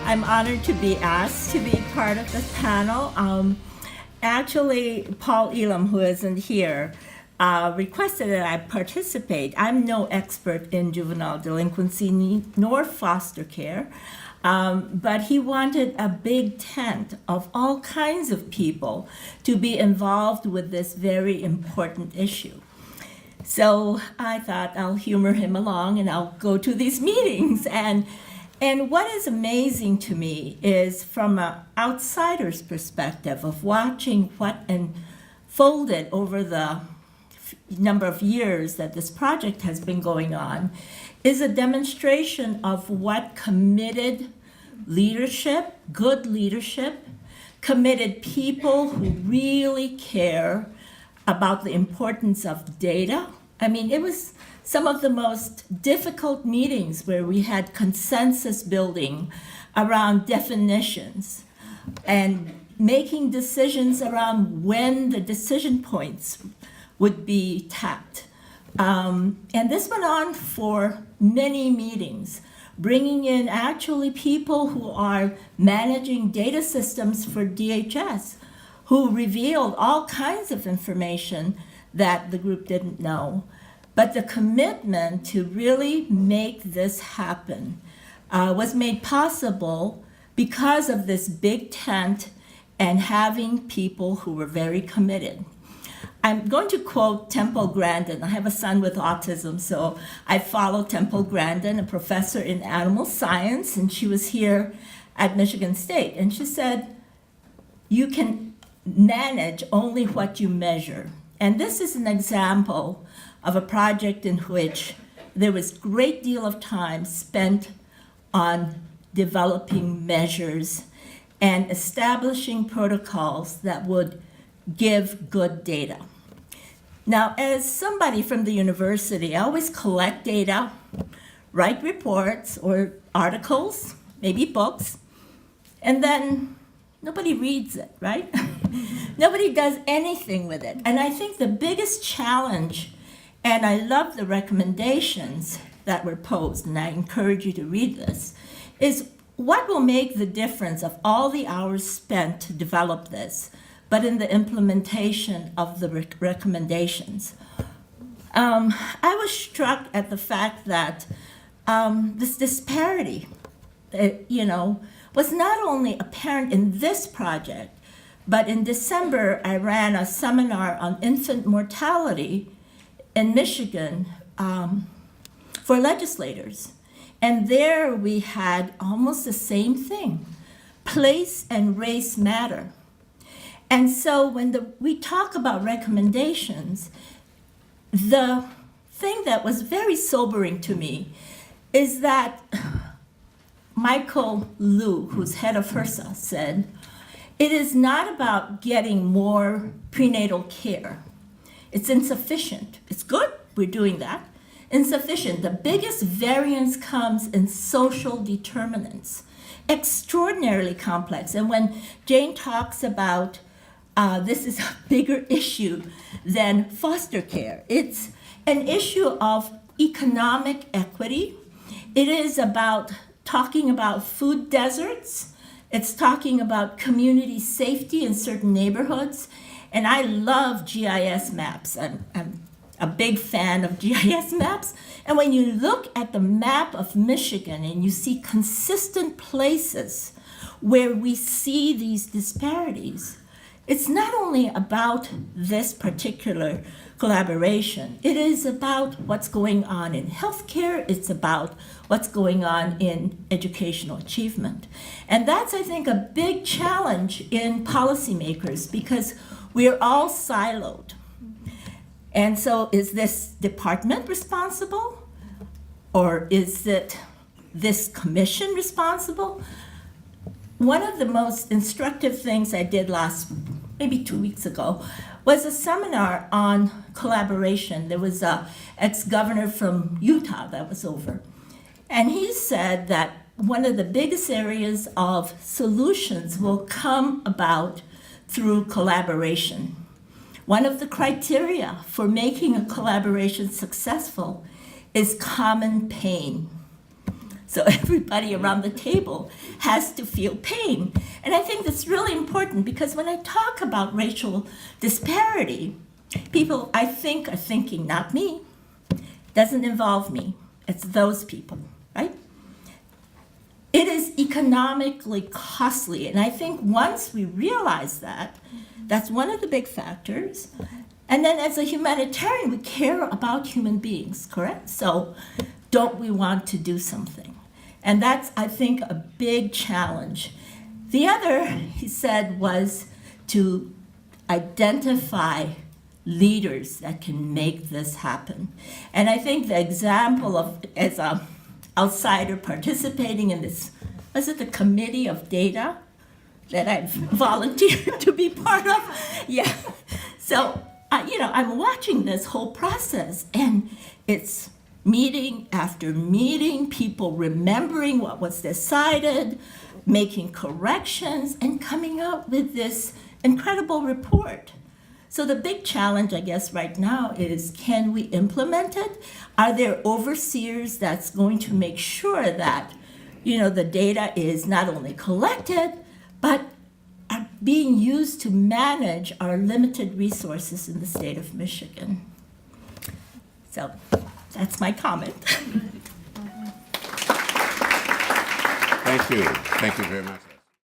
I'm honored to be asked to be part of this panel. Actually, Paul Elam, who isn't here, requested that I participate. I'm no expert in juvenile delinquency nor foster care, but he wanted a big tent of all kinds of people to be involved with this very important issue. So I thought I'll humor him along and I'll go to these meetings. And what is amazing to me is from an outsider's perspective of watching what unfolded over the number of years that this project has been going on, is a demonstration of what committed leadership, good leadership, committed people who really care about the importance of data. I mean, it was some of the most difficult meetings where we had consensus building around definitions and making decisions around when the decision points would be tapped. And this went on for many meetings, bringing in actually people who are managing data systems for DHS, who revealed all kinds of information that the group didn't know. But the commitment to really make this happen was made possible because of this big tent and having people who were very committed. I'm going to quote Temple Grandin. I have a son with autism, so I follow Temple Grandin, a professor in animal science, and she was here at Michigan State. And she said, you can manage only what you measure. And this is an example of a project in which there was a great deal of time spent on developing measures and establishing protocols that would give good data. Now, as somebody from the university, I always collect data, write reports or articles, maybe books, and then nobody reads it, right? Nobody does anything with it. And I think the biggest challenge, and I love the recommendations that were posed, and I encourage you to read this, is what will make the difference of all the hours spent to develop this, but in the implementation of the recommendations. I was struck at the fact that this disparity, was not only apparent in this project, but in December, I ran a seminar on infant mortality in Michigan for legislators. And there we had almost the same thing. Place and race matter. And so when we talk about recommendations, the thing that was very sobering to me is that Michael Liu, who's head of HRSA, said, it is not about getting more prenatal care. It's insufficient. It's good, we're doing that. Insufficient. The biggest variance comes in social determinants, extraordinarily complex. And when Jane talks about this is a bigger issue than foster care, it's an issue of economic equity. It is about talking about food deserts. It's talking about community safety in certain neighborhoods. And I love GIS maps. I'm a big fan of GIS maps. And when you look at the map of Michigan and you see consistent places where we see these disparities, it's not only about this particular collaboration. It is about what's going on in healthcare. It's about what's going on in educational achievement. And that's, I think, a big challenge in policymakers because we're all siloed. And so is this department responsible? Or is it this commission responsible? One of the most instructive things I did maybe 2 weeks ago, was a seminar on collaboration. There was an ex-governor from Utah that was over. And he said that one of the biggest areas of solutions will come about through collaboration. One of the criteria for making a collaboration successful is common pain. So everybody around the table has to feel pain. And I think that's really important because when I talk about racial disparity, people, I think, are thinking, not me, doesn't involve me. It's those people, right? It is economically costly. And I think once we realize that, that's one of the big factors. And then as a humanitarian, we care about human beings, correct? So don't we want to do something? And that's, I think, a big challenge. The other, he said, was to identify leaders that can make this happen. And I think the example of, as an outsider participating in this, was it the committee of data that I've volunteered to be part of? Yeah. So, I'm watching this whole process, and it's meeting after meeting, people remembering what was decided, making corrections, and coming up with this incredible report. So the big challenge, I guess, right now is, can we implement it? Are there overseers that's going to make sure that, the data is not only collected, but are being used to manage our limited resources in the state of Michigan? So that's my comment. Thank you. Thank you very much.